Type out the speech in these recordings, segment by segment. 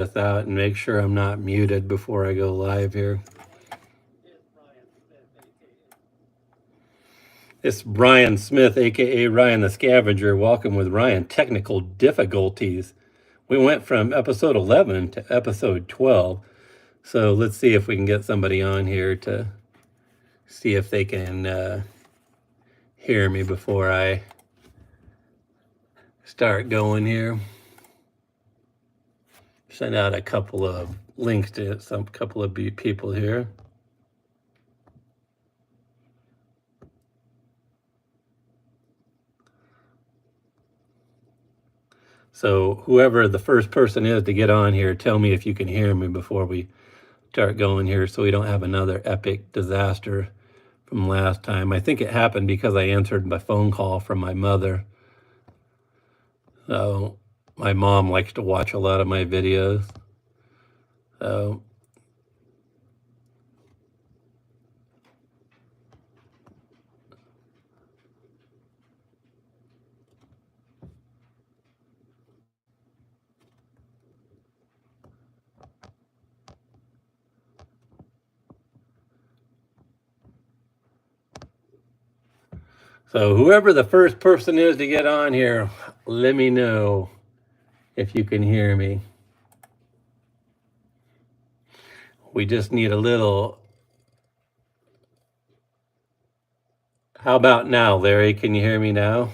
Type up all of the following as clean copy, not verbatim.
this out and make sure I'm not muted before I go live here. It's Ryan Smith, aka Ryan the Scavenger. Welcome with Ryan. Technical difficulties. We went from episode 11 to episode 12. So let's see if we can get somebody on here to see if they can hear me before I start going here. Send out a couple of links to some couple of people here. So whoever the first person is to get on here, tell me if you can hear me before we start going here so we don't have another epic disaster from last time. I think it happened because I answered my phone call from my mother. So my mom likes to watch a lot of my videos. So whoever the first person is to get on here, let me know if you can hear me. We just need a little. How about now, Larry? Can you hear me now?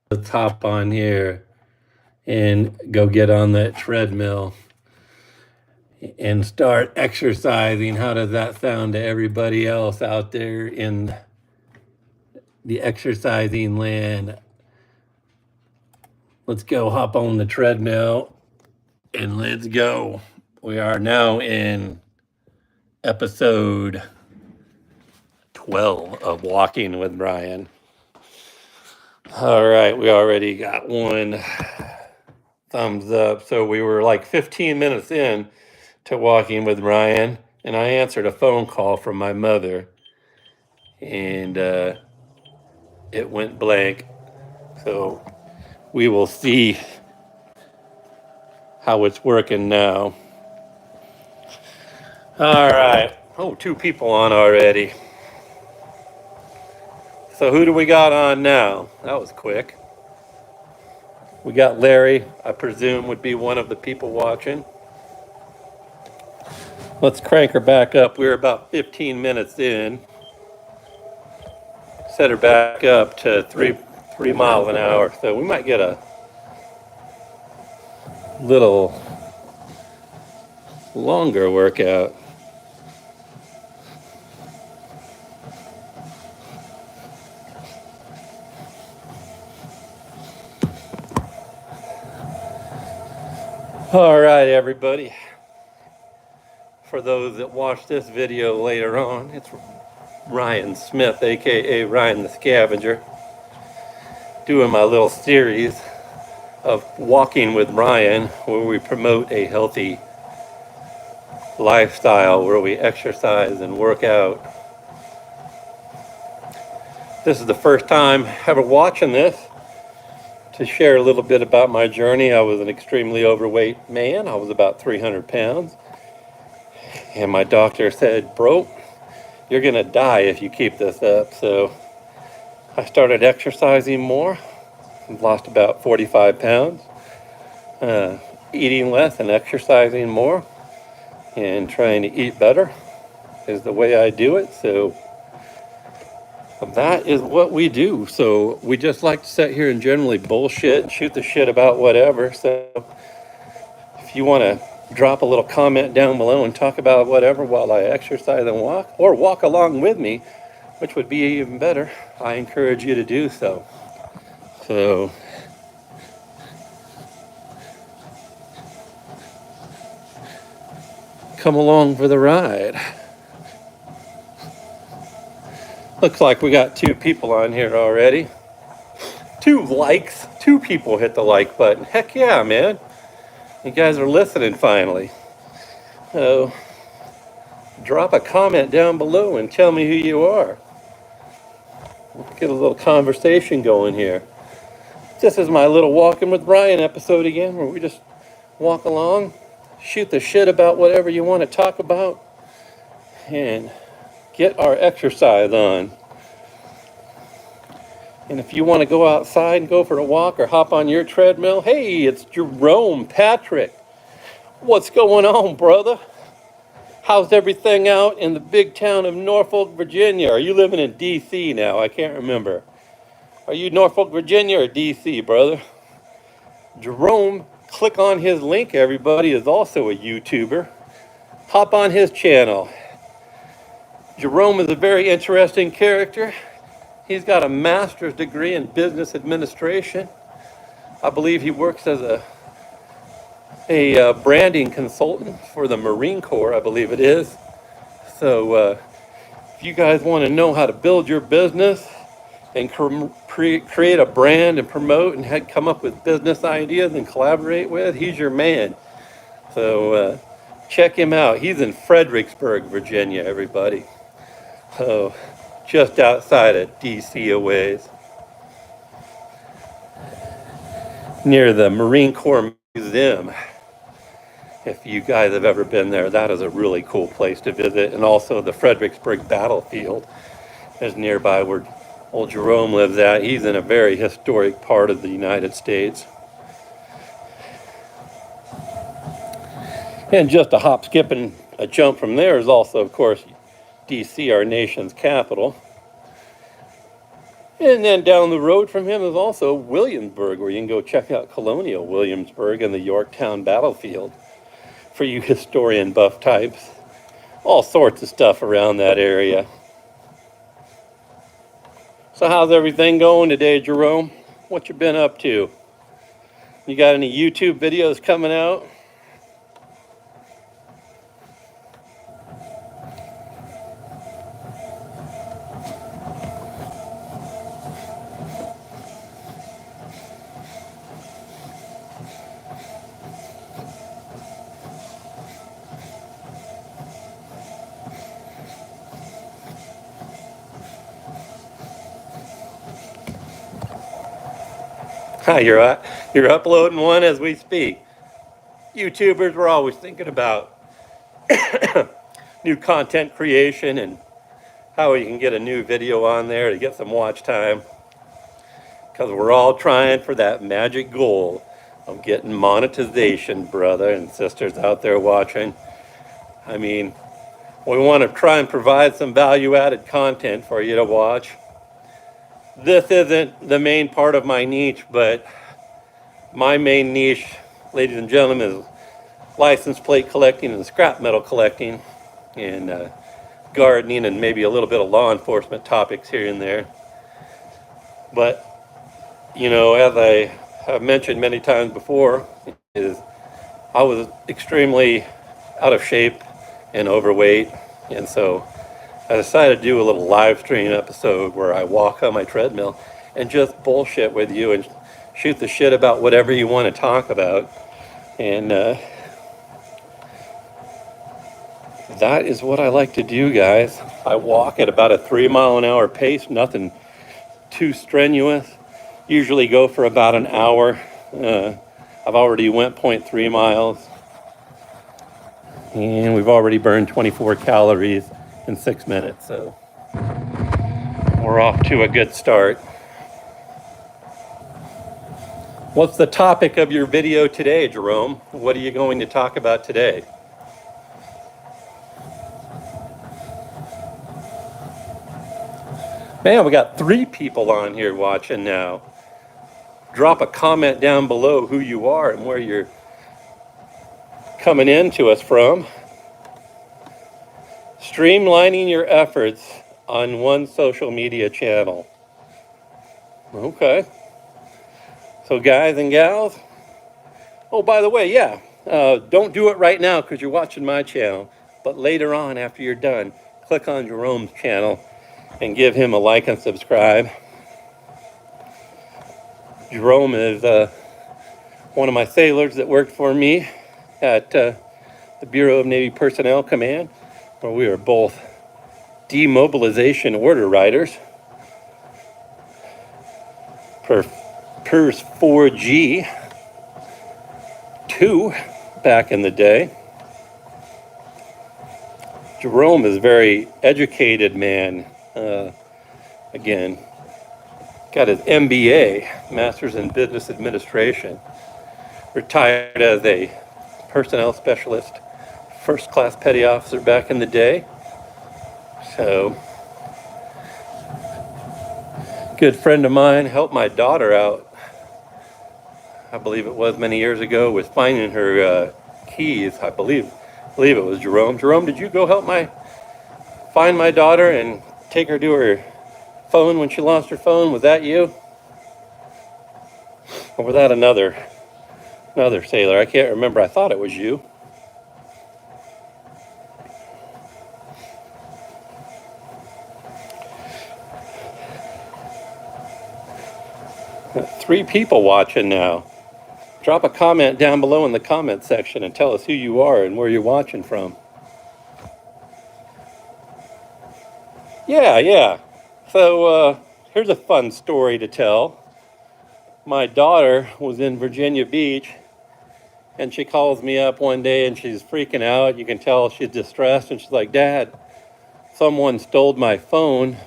Let's hop on here and go get on that treadmill and start exercising. How does that sound to everybody else out there in the exercising land? Let's go hop on the treadmill and let's go. We are now in episode 12 of Walking with Brian. All right, we already got one thumbs up. So we were like 15 minutes in to Walking with Ryan, and I answered a phone call from my mother, and it went blank. So we will see how it's working now. All right. Oh, 2 people on already. So who do we got on now? That was quick. We got Larry, I presume would be one of the people watching. Let's crank her back up. We're about 15 minutes in. Set her back up to 3 miles an hour. So we might get a little longer workout. All right, everybody. For those that watch this video later on, it's Ryan Smith, aka Ryan the Scavenger, doing my little series of Walking with Ryan, where we promote a healthy lifestyle, where we exercise and work out. This is the first time ever watching this. To share a little bit about my journey, I was an extremely overweight man. I was about 300 pounds. And my doctor said, bro, you're going to die if you keep this up. So I started exercising more. Lost about 45 pounds. Eating less and exercising more. And trying to eat better is the way I do it. So that is what we do. So we just like to sit here and generally bullshit and shoot the shit about whatever. So if you want to drop a little comment down below and talk about whatever while I exercise and walk, or walk along with me, which would be even better, I encourage you to do so. So come along for the ride. Looks like we got 2 people on here already. 2 likes. 2 people hit the like button. Heck yeah, man. You guys are listening finally. So drop a comment down below and tell me who you are. Let's get a little conversation going here. This is my little Walking with Ryan episode again, where we just walk along, shoot the shit about whatever you want to talk about, and get our exercise on. And if you want to go outside and go for a walk or hop on your treadmill, hey, it's Jerome Patrick. What's going on, brother? How's everything out in the big town of Norfolk, Virginia? Are you living in D.C. now? I can't remember. Are you Norfolk, Virginia or D.C., brother? Jerome, click on his link, everybody, is also a YouTuber. Hop on his channel. Jerome is a very interesting character. He's got a master's degree in business administration. I believe he works as a branding consultant for the Marine Corps, I believe it is. So if you guys want to know how to build your business and create a brand and promote and come up with business ideas and collaborate with, he's your man. So check him out. He's in Fredericksburg, Virginia, everybody. So just outside of D.C. a ways, near the Marine Corps Museum. If you guys have ever been there, that is a really cool place to visit. And also the Fredericksburg battlefield is nearby where old Jerome lives at. He's in a very historic part of the United States. And just a hop, skip, and a jump from there is also, of course, D.C., our nation's capital. And then down the road from him is also Williamsburg, where you can go check out Colonial Williamsburg and the Yorktown battlefield. For you historian buff types, all sorts of stuff around that area. So how's everything going today, Jerome? What you been up to? You got any YouTube videos coming out? You're uploading one as we speak. YouTubers, we're always thinking about new content creation and how we can get a new video on there to get some watch time. Because we're all trying for that magic goal of getting monetization, brother and sisters out there watching. I mean, we want to try and provide some value-added content for you to watch. This isn't the main part of my niche, but my main niche, ladies and gentlemen, is license plate collecting and scrap metal collecting and gardening and maybe a little bit of law enforcement topics here and there. But, you know, as I have mentioned many times before, is I was extremely out of shape and overweight, and so I decided to do a little live stream episode where I walk on my treadmill and just bullshit with you and shoot the shit about whatever you want to talk about. And that is what I like to do, guys. I walk at about a 3-mile-an-hour pace, nothing too strenuous. Usually go for about an hour. I've already went 0.3 miles. And we've already burned 24 calories in 6 minutes, so we're off to a good start. What's the topic of your video today, Jerome? What are you going to talk about today? Man, we got 3 people on here watching now. Drop a comment down below who you are and where you're coming in to us from. Streamlining your efforts on one social media channel. Okay. So guys and gals, oh, by the way, yeah, don't do it right now because you're watching my channel, but later on after you're done, click on Jerome's channel and give him a like and subscribe. Jerome is one of my sailors that worked for me at the Bureau of Navy Personnel Command, where we were both demobilization order writers for PERS 4G 2. back in the day. Jerome is a very educated man. Again, got his MBA, Master's in Business Administration. Retired as a personnel specialist, first class petty officer back in the day. So, good friend of mine helped my daughter out, I believe it was many years ago, with finding her keys. I believe it was Jerome. Jerome, did you go help find my daughter and take her to her phone when she lost her phone? Was that you? Or was that another sailor? I can't remember. I thought it was you. Three people watching now. Drop a comment down below in the comment section and tell us who you are and where you're watching from. Yeah. So here's a fun story to tell. My daughter was in Virginia Beach, and she calls me up one day and she's freaking out. You can tell she's distressed, and she's like, "Dad, someone stole my phone,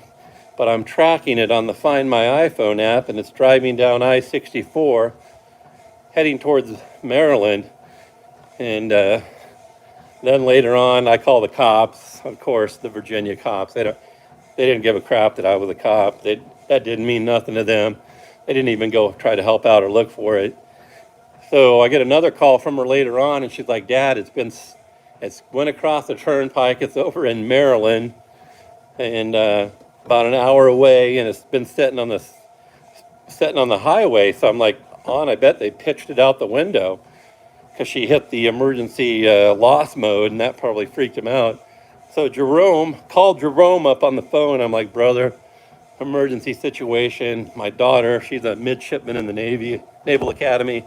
but I'm tracking it on the Find My iPhone app, and it's driving down I-64 heading towards Maryland." And then later on, I call the cops. Of course, the Virginia cops. They didn't give a crap that I was a cop. That didn't mean nothing to them. They didn't even go try to help out or look for it. So I get another call from her later on, and she's like, "Dad, it's went across the turnpike. It's over in Maryland, and about an hour away, and it's been sitting on the highway." So I'm like, I bet they pitched it out the window, because she hit the emergency loss mode, and that probably freaked him out. So called Jerome up on the phone. I'm like, "Brother, emergency situation. My daughter, she's a midshipman in the Naval Academy.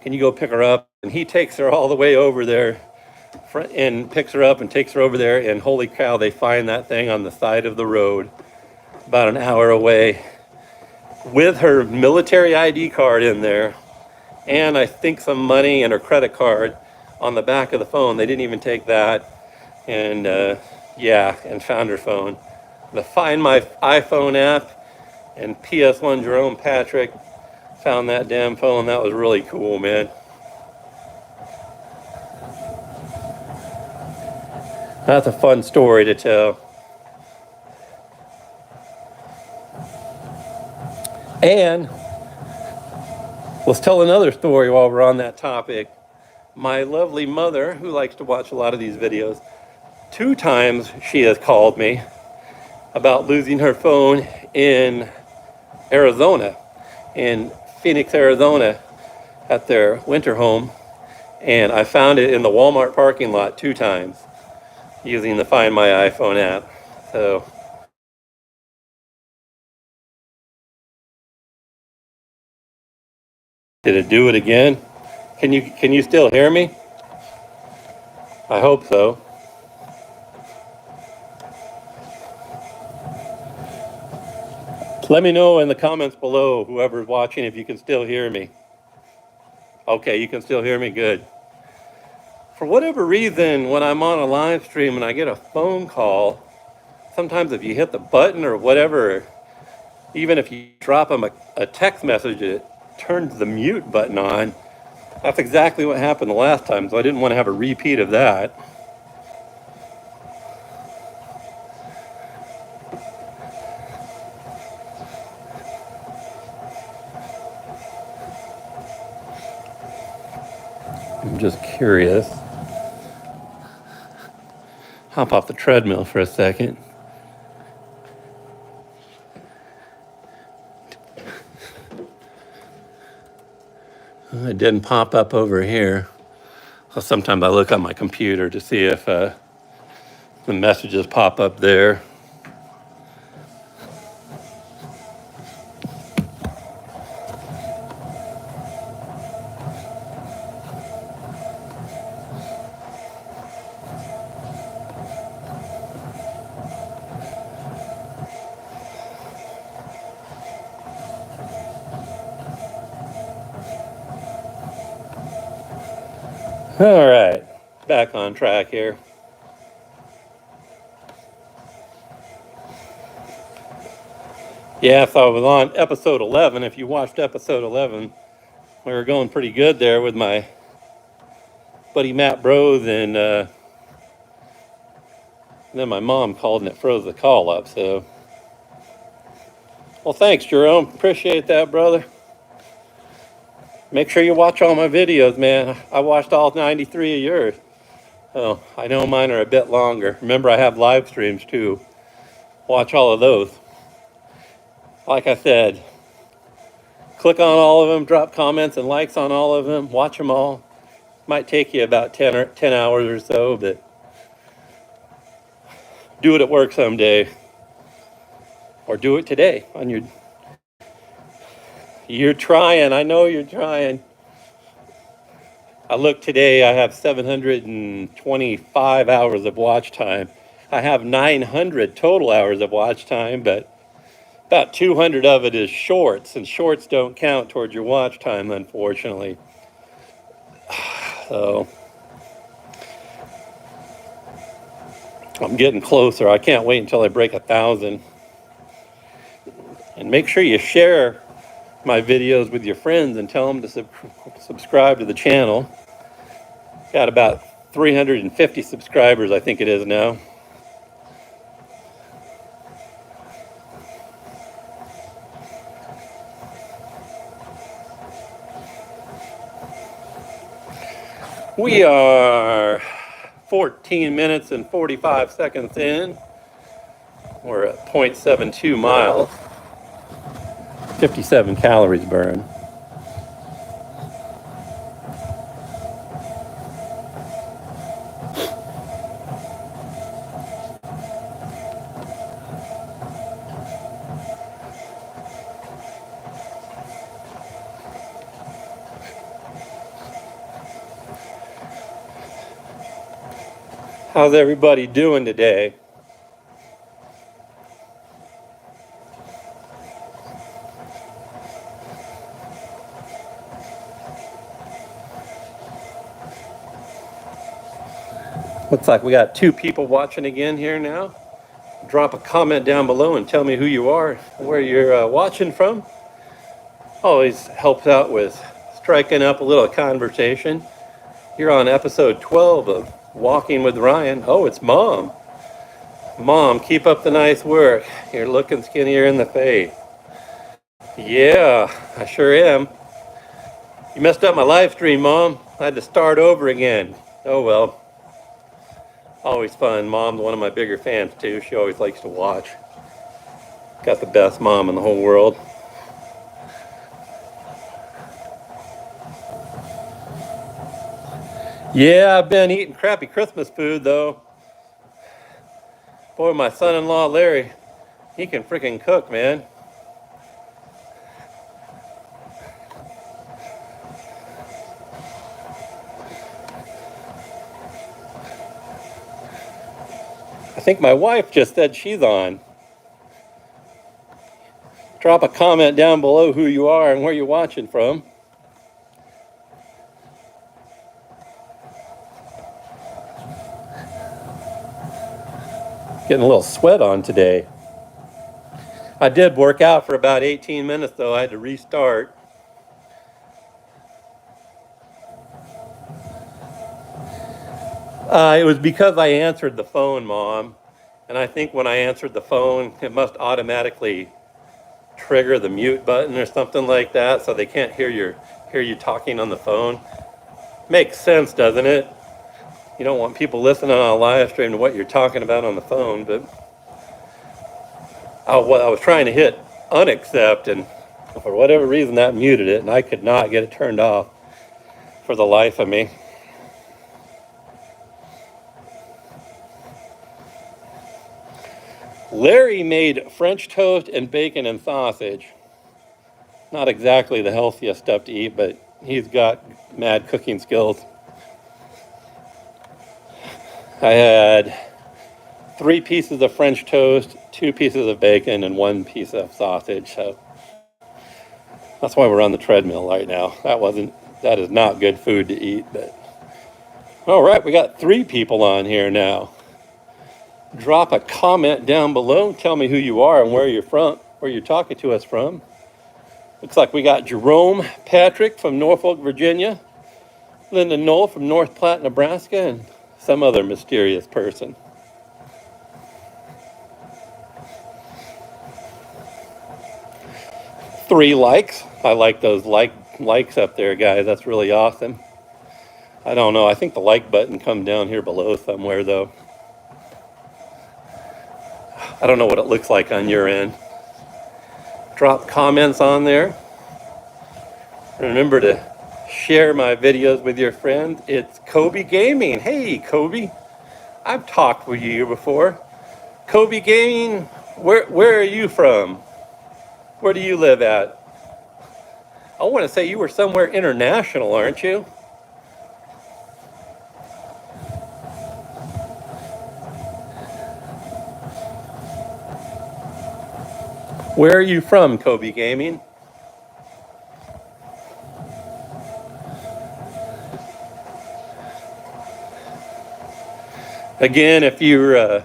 Can you go pick her up?" And he takes her all the way over there and picks her up and takes her over there. And holy cow, they find that thing on the side of the road about an hour away with her military ID card in there. And I think some money and her credit card on the back of the phone. They didn't even take that. And and found her phone. The Find My iPhone app and PS1 Jerome Patrick found that damn phone. That was really cool, man. That's a fun story to tell. And let's tell another story while we're on that topic. My lovely mother, who likes to watch a lot of these videos, 2 times she has called me about losing her phone in Arizona, in Phoenix, Arizona, at their winter home. And I found it in the Walmart parking lot 2 times using the Find My iPhone app. So did it do it again? Can you still hear me? I hope so. Let me know in the comments below, whoever's watching, if you can still hear me. Okay, you can still hear me, good. For whatever reason, when I'm on a live stream and I get a phone call, sometimes if you hit the button or whatever, even if you drop them a text message, it turns the mute button on. That's exactly what happened the last time, so I didn't want to have a repeat of that. I'm just curious. Hop off the treadmill for a second. It didn't pop up over here. So sometimes I look on my computer to see if the messages pop up there. All right, back on track here. Yeah, so I was on episode 11. If you watched episode 11, we were going pretty good there with my buddy Matt Bros, and then my mom called and it froze the call up. So, well, thanks, Jerome. Appreciate that, brother. Make sure you watch all my videos, man. I watched all 93 of yours. Oh, I know mine are a bit longer. Remember, I have live streams too. Watch all of those. Like I said, click on all of them, drop comments and likes on all of them, watch them all. Might take you about 10 hours or so, but do it at work someday. Or do it today on your. You're trying. I know you're trying. I looked today, I have 725 hours of watch time. I have 900 total hours of watch time, but about 200 of it is shorts, and shorts don't count towards your watch time, unfortunately. So I'm getting closer. I can't wait until I break 1,000. And make sure you share my videos with your friends and tell them to subscribe to the channel. Got about 350 subscribers, I think it is now. We are 14 minutes and 45 seconds in. We're at 0.72 miles. 57 calories burned. How's everybody doing today? Looks like we got 2 people watching again here now. Drop a comment down below and tell me who you are, where you're watching from. Always helps out with striking up a little conversation. You're on episode 12 of Walking with Ryan. Oh, it's Mom. Mom, keep up the nice work. You're looking skinnier in the face. Yeah, I sure am. You messed up my live stream, Mom. I had to start over again. Oh well. Always fun. Mom's one of my bigger fans too. She always likes to watch. Got the best mom in the whole world. Yeah, I've been eating crappy Christmas food though. Boy, my son-in-law Larry, he can freaking cook, man. I think my wife just said she's on. Drop a comment down below who you are and where you're watching from. Getting a little sweat on today. I did work out for about 18 minutes though. I had to restart. It was because I answered the phone, Mom. And I think when I answered the phone, it must automatically trigger the mute button or something like that, so they can't hear you talking on the phone. Makes sense, doesn't it? You don't want people listening on a live stream to what you're talking about on the phone, but I was trying to hit unaccept, and for whatever reason that muted it, and I could not get it turned off for the life of me. Larry made French toast and bacon and sausage. Not exactly the healthiest stuff to eat, but he's got mad cooking skills. I had 3 pieces of French toast, 2 pieces of bacon, and 1 piece of sausage. So that's why we're on the treadmill right now. That is not good food to eat, but All right, we got 3 people on here now. Drop a comment down below. Tell me who you are and where you're from, where you're talking to us from. Looks like we got Jerome Patrick from Norfolk, Virginia, Linda Knoll from North Platte, Nebraska, and some other mysterious person. 3 likes. I like those likes up there, guys. That's really awesome. I don't know. I think the like button comes down here below somewhere, though. I don't know what it looks like on your end. Drop comments on there. Remember to share my videos with your friends. It's Kobe Gaming. Hey, Kobe. I've talked with you before. Kobe Gaming, where are you from? Where do you live at? I want to say you were somewhere international, aren't you? Where are you from, Kobe Gaming? Again, if you're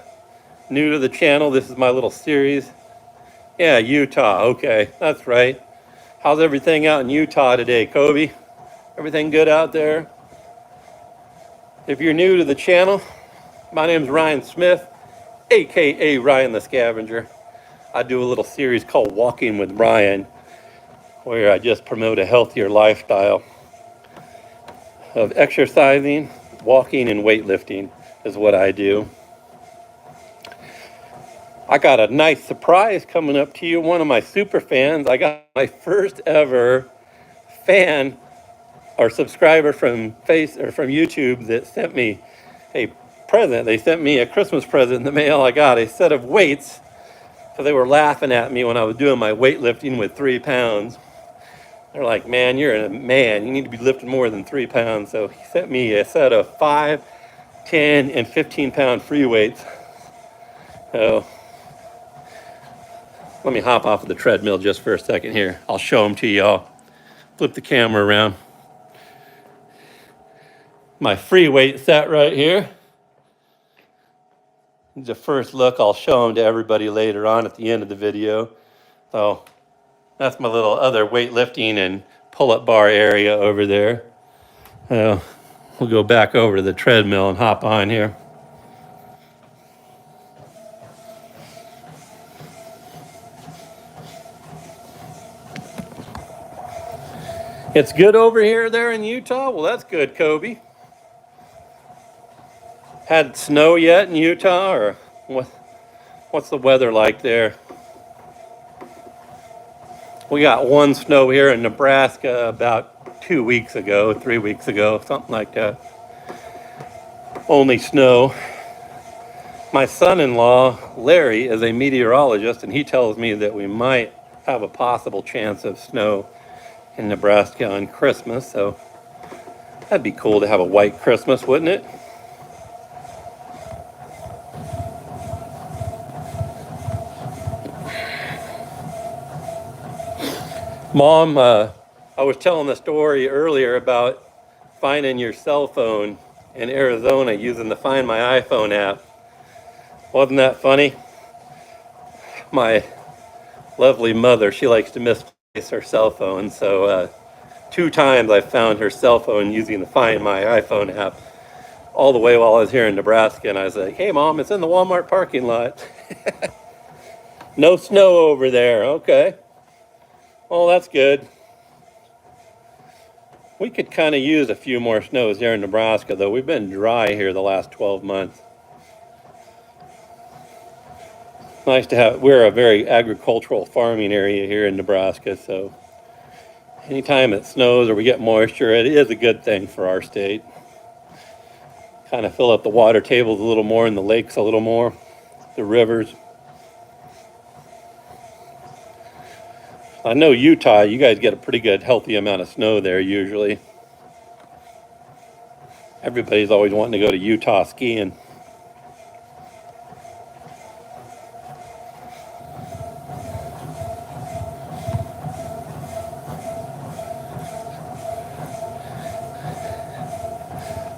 new to the channel, this is my little series. Yeah, Utah. Okay, that's right. How's everything out in Utah today, Kobe? Everything good out there? If you're new to the channel, my name's Ryan Smith, aka Ryan the Scavenger. I do a little series called Walking with Ryan, where I just promote a healthier lifestyle of exercising, walking, and weightlifting is what I do. I got a nice surprise coming up to you. One of my super fans. I got my first ever fan or subscriber from YouTube that sent me a present. They sent me a Christmas present in the mail. I got a set of weights because they were laughing at me when I was doing my weightlifting with 3 pounds. They're like, man, you're a man. You need to be lifting more than 3 pounds. So he sent me a set of 5, 10, and 15-pound free weights. So let me hop off of the treadmill just for a second here. I'll show them to y'all. Flip the camera around. My free weight set right here. The first look. I'll show them to everybody later on at the end of the video. So that's my little other weightlifting and pull-up bar area over there. We'll go back over to the treadmill and hop on here. It's good over here there in Utah? Well, that's good, Kobe. Had snow yet in Utah, or what's the weather like there? We got 1 snow here in Nebraska about 2 weeks ago, 3 weeks ago, something like that. Only snow. My son-in-law, Larry, is a meteorologist, and he tells me that we might have a possible chance of snow in Nebraska on Christmas, so that'd be cool to have a white Christmas, wouldn't it? Mom, I was telling the story earlier about finding your cell phone in Arizona using the Find My iPhone app. Wasn't that funny? My lovely mother, she likes to misplace her cell phone, so 2 times I found her cell phone using the Find My iPhone app all the way while I was here in Nebraska, and I was like, hey Mom, it's in the Walmart parking lot. No snow over there, okay. Well, that's good. We could kind of use a few more snows here in Nebraska, though. We've been dry here the last 12 months. Nice to have, we're a very agricultural farming area here in Nebraska, so anytime it snows or we get moisture, it is a good thing for our state. Kind of fill up the water tables a little more and the lakes a little more, the rivers. I know Utah, you guys get a pretty good, healthy amount of snow there usually. Everybody's always wanting to go to Utah skiing.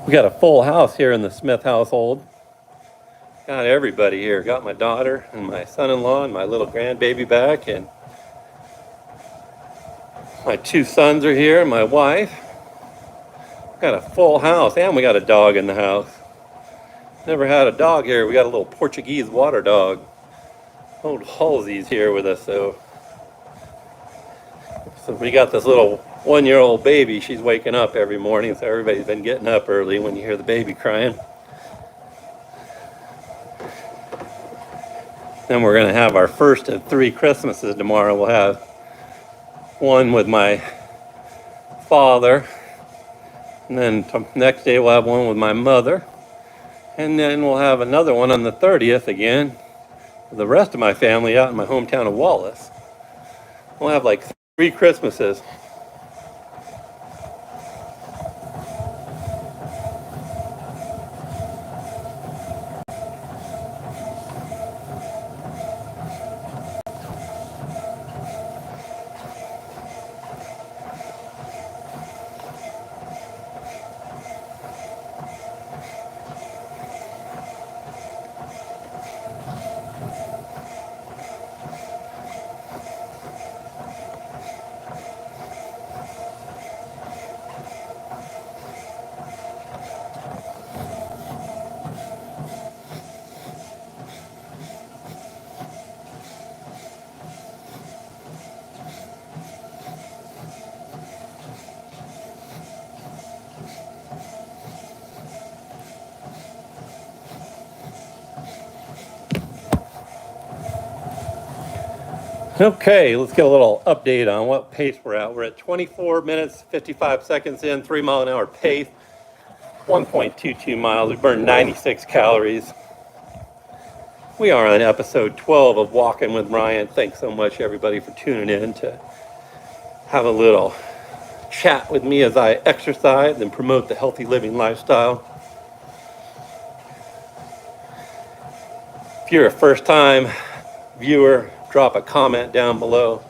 We got a full house here in the Smith household. Got everybody here. Got my daughter and my son-in-law and my little grandbaby back, and my two sons are here and my wife. Got a full house, and we got a dog in the house. Never had a dog here. We got a little Portuguese water dog. Old Halsey's here with us, so we got this little 1-year-old baby. She's waking up every morning, so everybody's been getting up early when you hear the baby crying. Then we're going to have our first of 3 Christmases tomorrow. We'll have one with my father, and then next day we'll have one with my mother, and then we'll have another one on the 30th again with the rest of my family out in my hometown of Wallace. We'll have like 3 Christmases. Okay, let's get a little update on what pace we're at. We're at 24 minutes, 55 seconds in, 3 mile an hour pace, 1.22 miles. We burned 96 calories. We are on episode 12 of Walking with Ryan. Thanks so much, everybody, for tuning in to have a little chat with me as I exercise and promote the healthy living lifestyle. If you're a first-time viewer, drop a comment down below.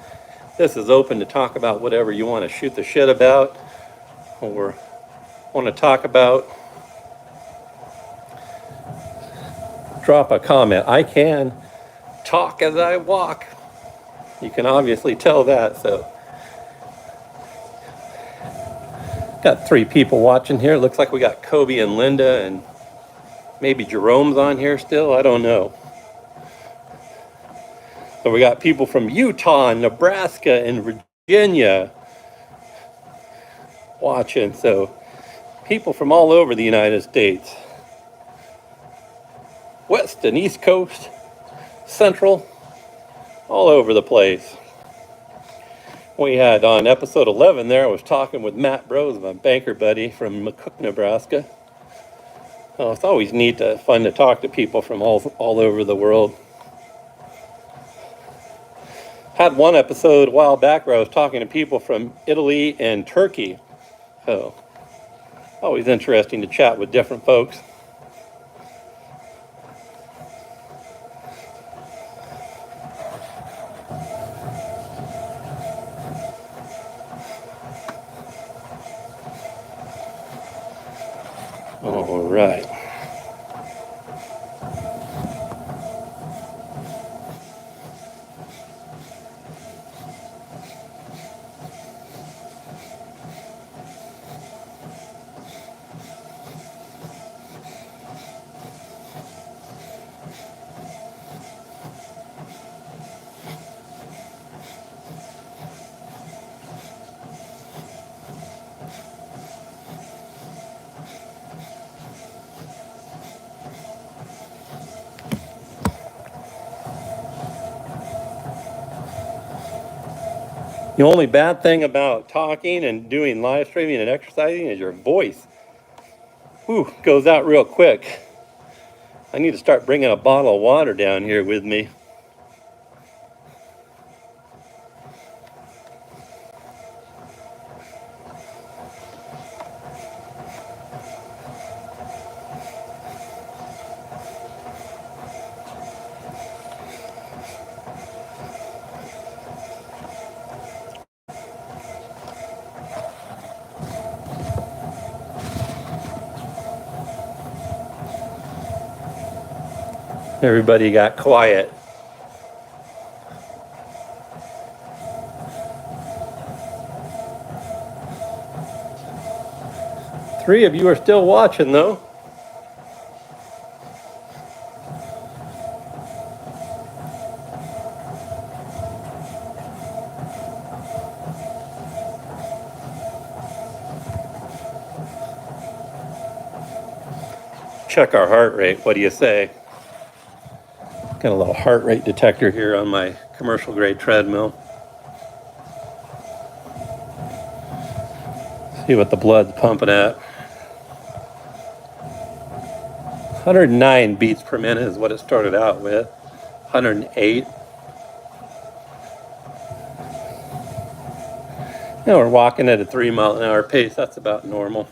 This is open to talk about whatever you want to shoot the shit about or want to talk about. Drop a comment. I can talk as I walk. You can obviously tell that. So, got 3 people watching here. Looks like we got Kobe and Linda, and maybe Jerome's on here still. I don't know. So we got people from Utah, and Nebraska, and Virginia watching. So people from all over the United States. West and East Coast, Central, all over the place. We had on episode 11 there, I was talking with Matt Bros, my banker buddy from McCook, Nebraska. It's always fun to talk to people from all over the world. Had one episode a while back where I was talking to people from Italy and Turkey. So, always interesting to chat with different folks. All right. The only bad thing about talking and doing live streaming and exercising is your voice. Goes out real quick. I need to start bringing a bottle of water down here with me. Everybody got quiet. Three of you are still watching, though. Check our heart rate. What do you say? Got a little heart rate detector here on my commercial grade treadmill. See what the blood's pumping at. 109 beats per minute is what it started out with. 108. Now we're walking at a 3-mile-an-hour pace. That's about normal.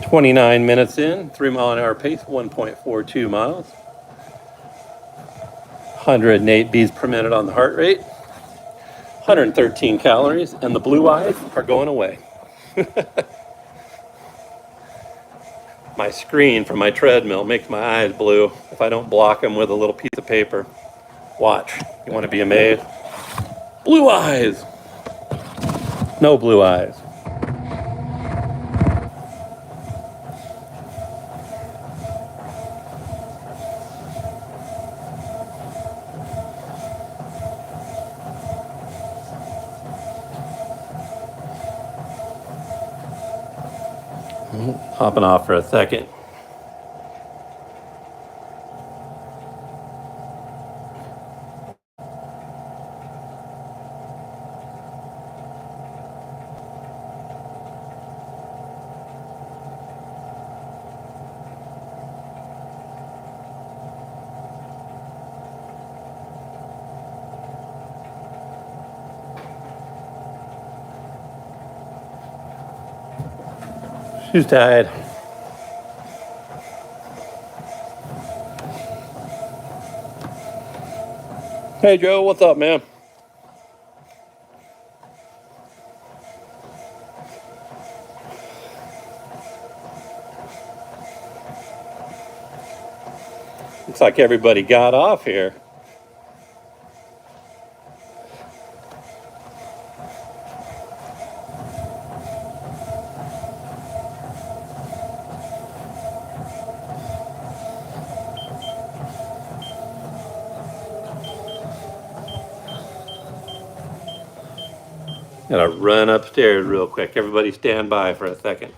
29 minutes in, 3-mile-an-hour pace, 1.42 miles. 108 beats per minute on the heart rate. 113 calories, and the blue eyes are going away. My screen from my treadmill makes my eyes blue if I don't block them with a little piece of paper. Watch. You want to be amazed? Blue eyes. No blue eyes. Hopping off for a second. She's tired. Hey, Joe, what's up, man? Looks like everybody got off here. Gotta run upstairs real quick. Everybody stand by for a second.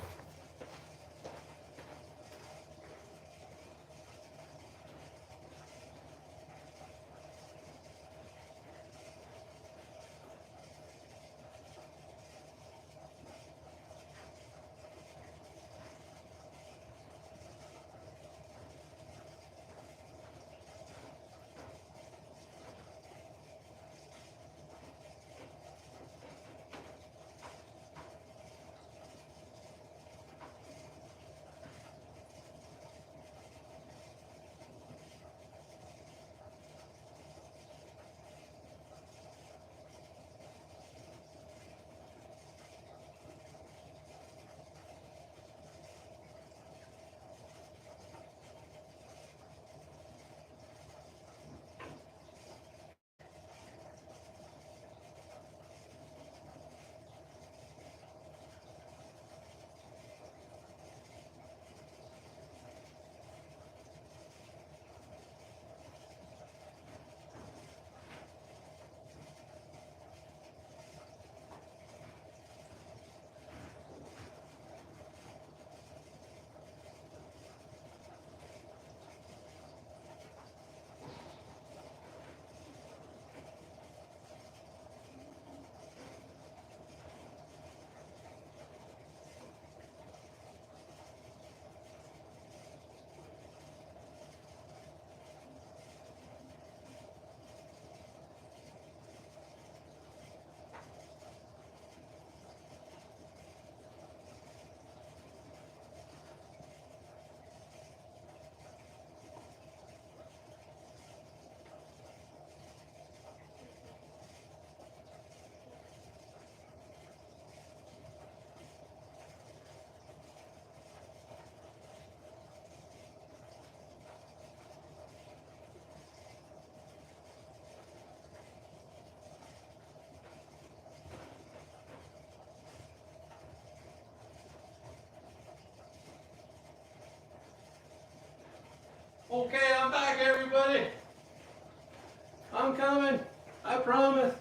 Okay, I'm back, everybody. I'm coming. I promise.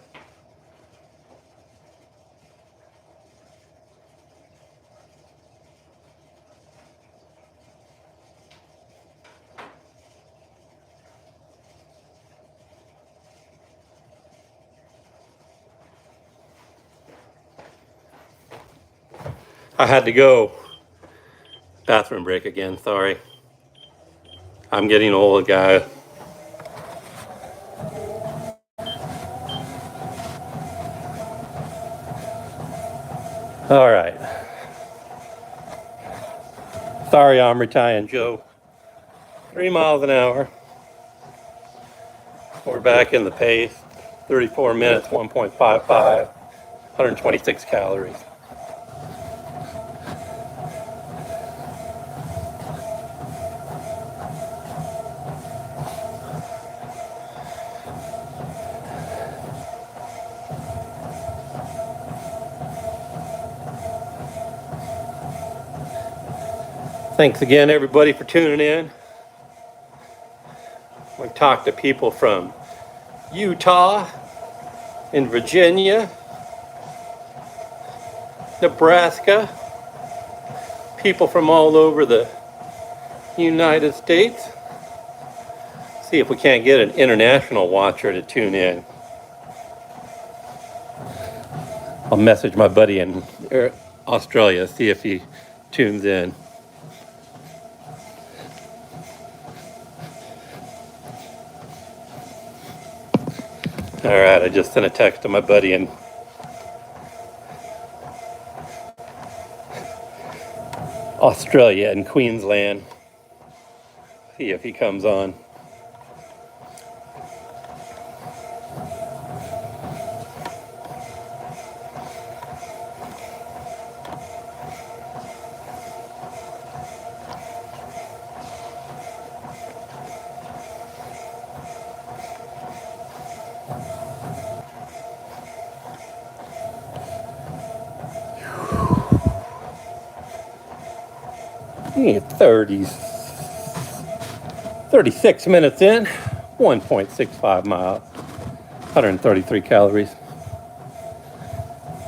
I had to go. Bathroom break again, sorry. I'm getting old, guys. All right. Sorry, I'm retiring, Joe. 3 miles an hour. We're back in the pace. 34 minutes, 1.55, 126 calories. Thanks again, everybody, for tuning in. We've talked to people from Utah, in Virginia, Nebraska, people from all over the United States. See if we can't get an international watcher to tune in. I'll message my buddy in Australia, see if he tunes in. All right, I just sent a text to my buddy in Australia, in Queensland. See if he comes on. Yeah, 36 minutes in, 1.65 miles, 133 calories.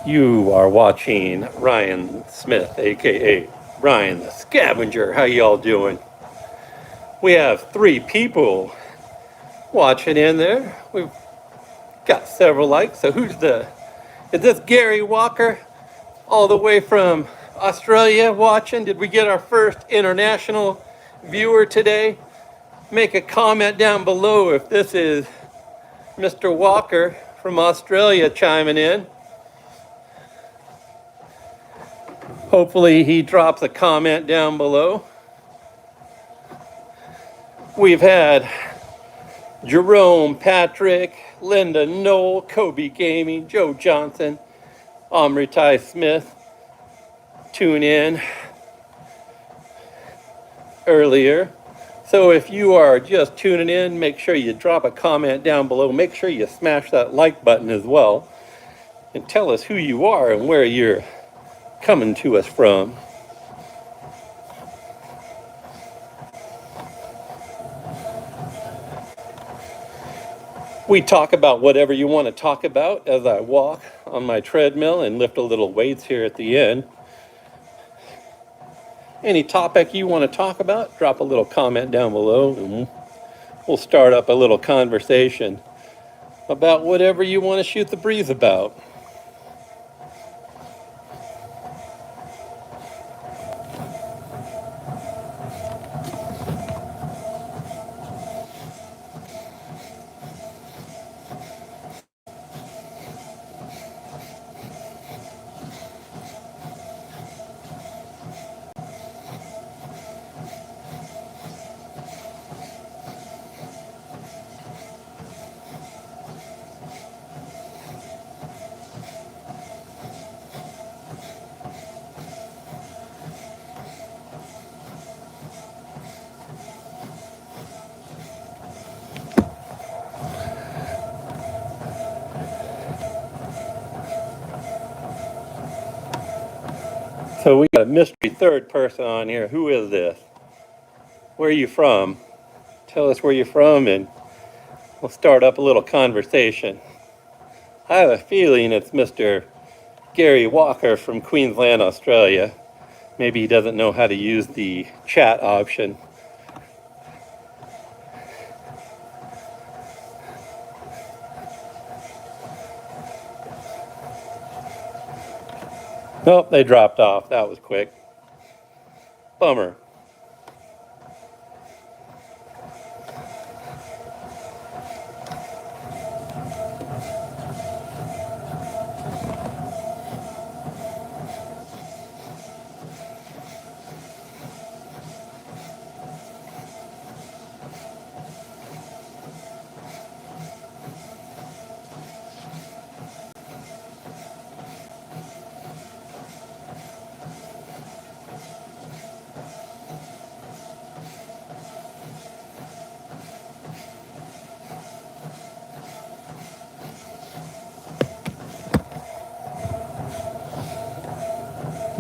You are watching Ryan Smith, aka Ryan the Scavenger. How y'all doing? We have 3 people watching in there. We've got several likes. So is this Gary Walker all the way from Australia watching? Did we get our first international viewer today? Make a comment down below if this is Mr. Walker from Australia chiming in. Hopefully he drops a comment down below. We've had Jerome, Patrick, Linda, Noel, Kobe Gaming, Joe Johnson, Omri Ty Smith tune in earlier. So if you are just tuning in, make sure you drop a comment down below. Make sure you smash that like button as well. And tell us who you are and where you're coming to us from. We talk about whatever you want to talk about as I walk on my treadmill and lift a little weights here at the end. Any topic you want to talk about, drop a little comment down below and we'll start up a little conversation about whatever you want to shoot the breeze about. So we got a mystery third person on here. Who is this? Where are you from? tell us where you're from, and we'll start up a little conversation. I have a feeling it's Mr. Gary Walker from Queensland, Australia. Maybe he doesn't know how to use the chat option. Nope, they dropped off. That was quick. Bummer.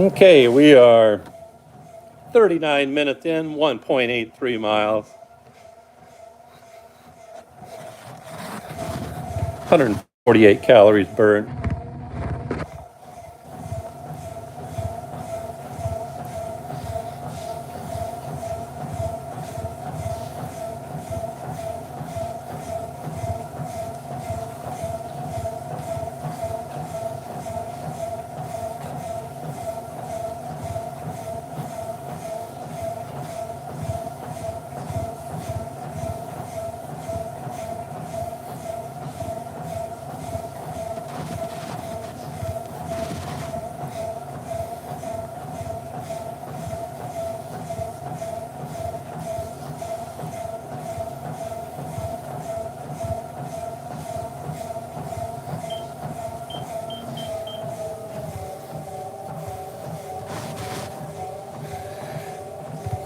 Okay, we are 39 minutes in, 1.83 miles. 148 calories burned.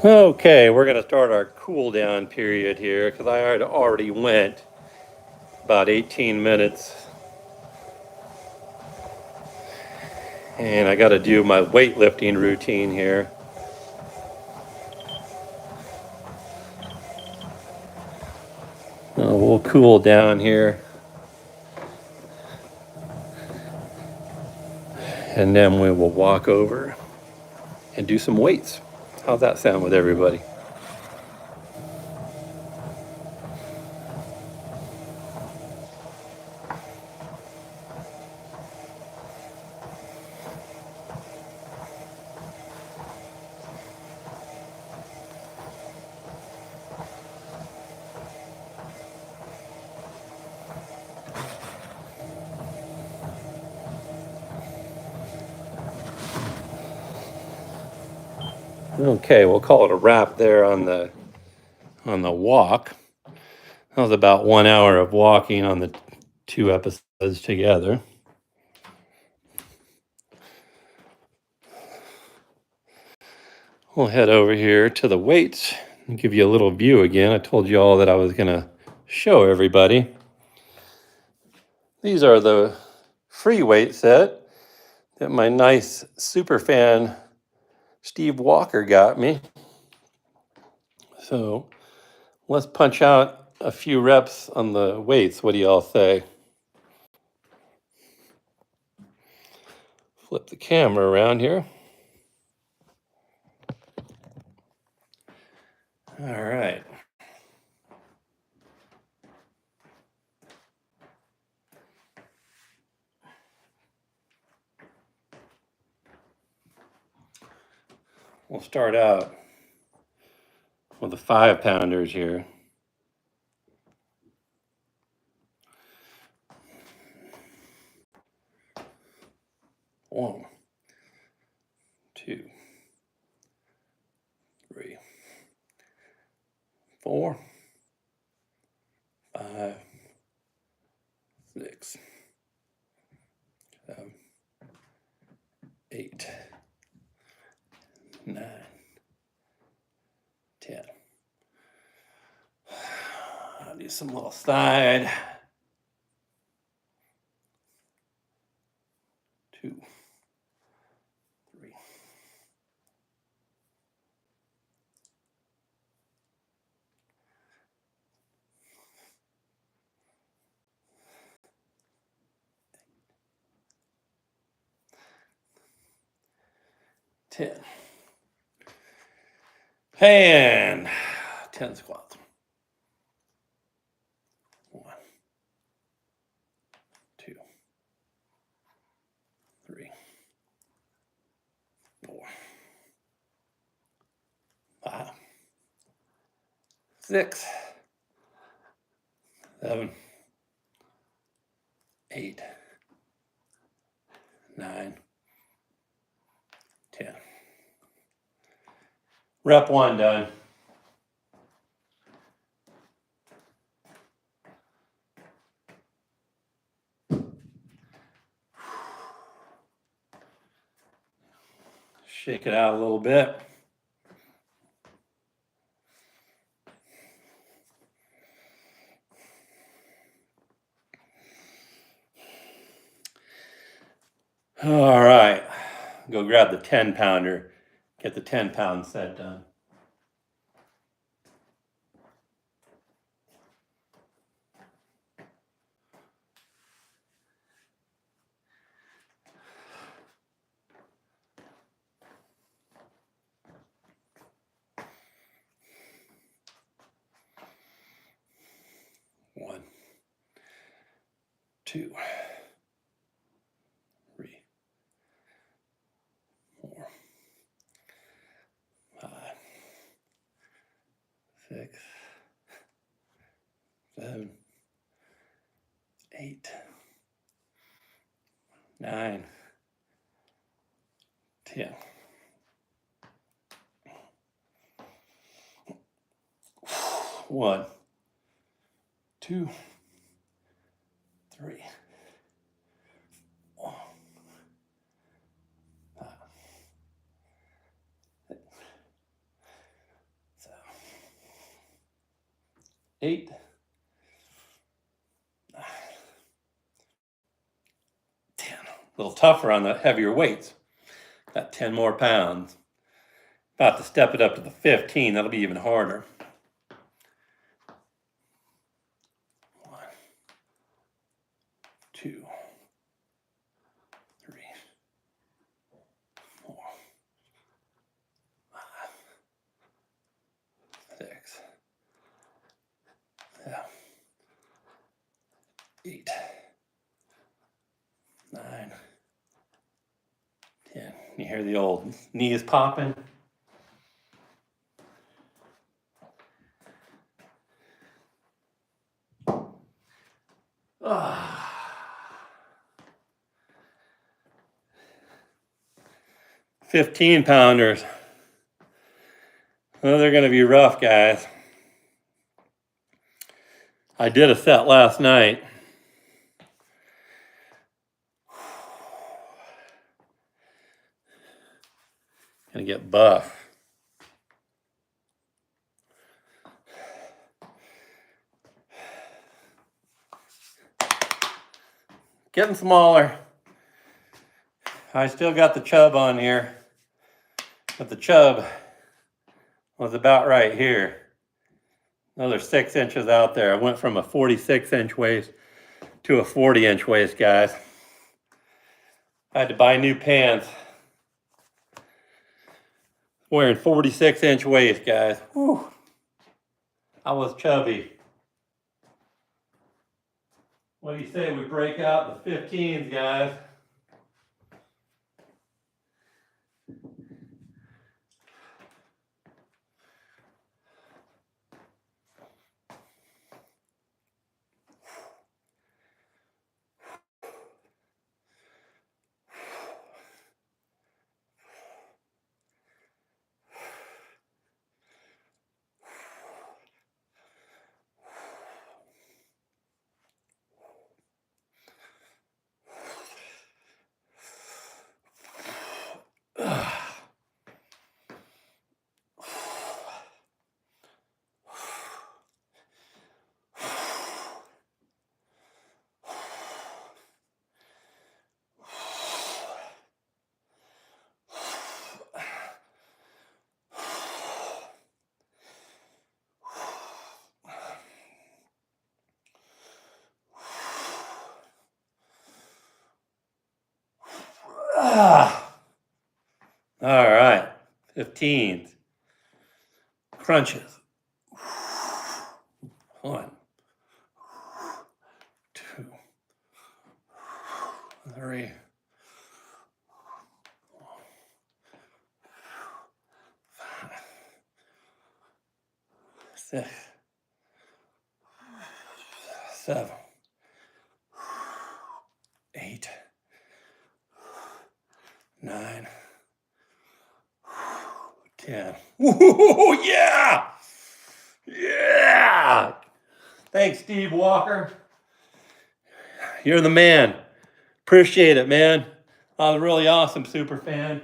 Okay, we're going to start our cool down period here because I had already went about 18 minutes. And I got to do my weightlifting routine here. We'll cool down here. And then we will walk over and do some weights. How's that sound with everybody? Okay, we'll call it a wrap there on the walk. That was about 1 hour of walking on the 2 episodes together. We'll head over here to the weights and give you a little view again. I told you all that I was going to show everybody. These are the free weight set that my nice super fan Steve Walker got me. So let's punch out a few reps on the weights. What do y'all say? Flip the camera around here. All right. We'll start out with the 5-pounders here. 1, 2, 3, 4, 5, 6, 7, 8, 9, 10. I'll do some little side. 2, 3. 10. And 10 squats. 1, 2, 3, 4, 5, 6, 7, 8, 9, 10. Rep 1 done. Shake it out a little bit. All right, go grab the 10 pounder, get the 10-pound set done. One, 2, 3, 4, 5, 6, 7, 8, 9, 10. One, 2, 3, 4, 5, 6, 7, 8, 9, 10. A little tougher on the heavier weights. Got 10 more pounds. About to step it up to the 15. That'll be even harder. 1, 2, 3, 4, 5, 6, 7, 8, 9, 10. You hear the old knees popping? Ah. 15 pounders. Well, they're going to be rough, guys. I did a set last night. Gonna get buff. Getting smaller. I still got the chub on here, but the chub was about right here. Another 6 inches out there. I went from a 46-inch waist to a 40-inch waist, guys. I had to buy new pants. Wearing 46-inch waist, guys. Whew. I was chubby. What do you say we break out the 15s, guys? 15. Crunches. 1, 2, 3, 5, 6, 7, 8, 9, 10. Woo, yeah! Yeah! Thanks, Steve Walker. You're the man. Appreciate it, man. I was really awesome, super fan.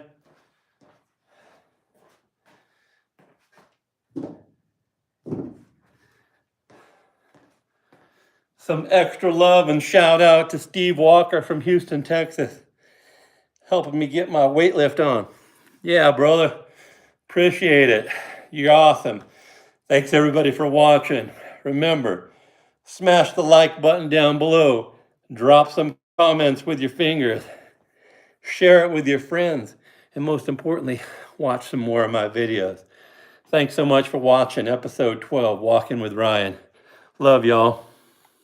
Some extra love and shout out to Steve Walker from Houston, Texas, helping me get my weight lift on. Yeah, brother. Appreciate it. You're awesome. Thanks everybody for watching. Remember, smash the like button down below. Drop some comments with your fingers. Share it with your friends. And most importantly, watch some more of my videos. Thanks so much for watching episode 12, Walking with Ryan. Love y'all.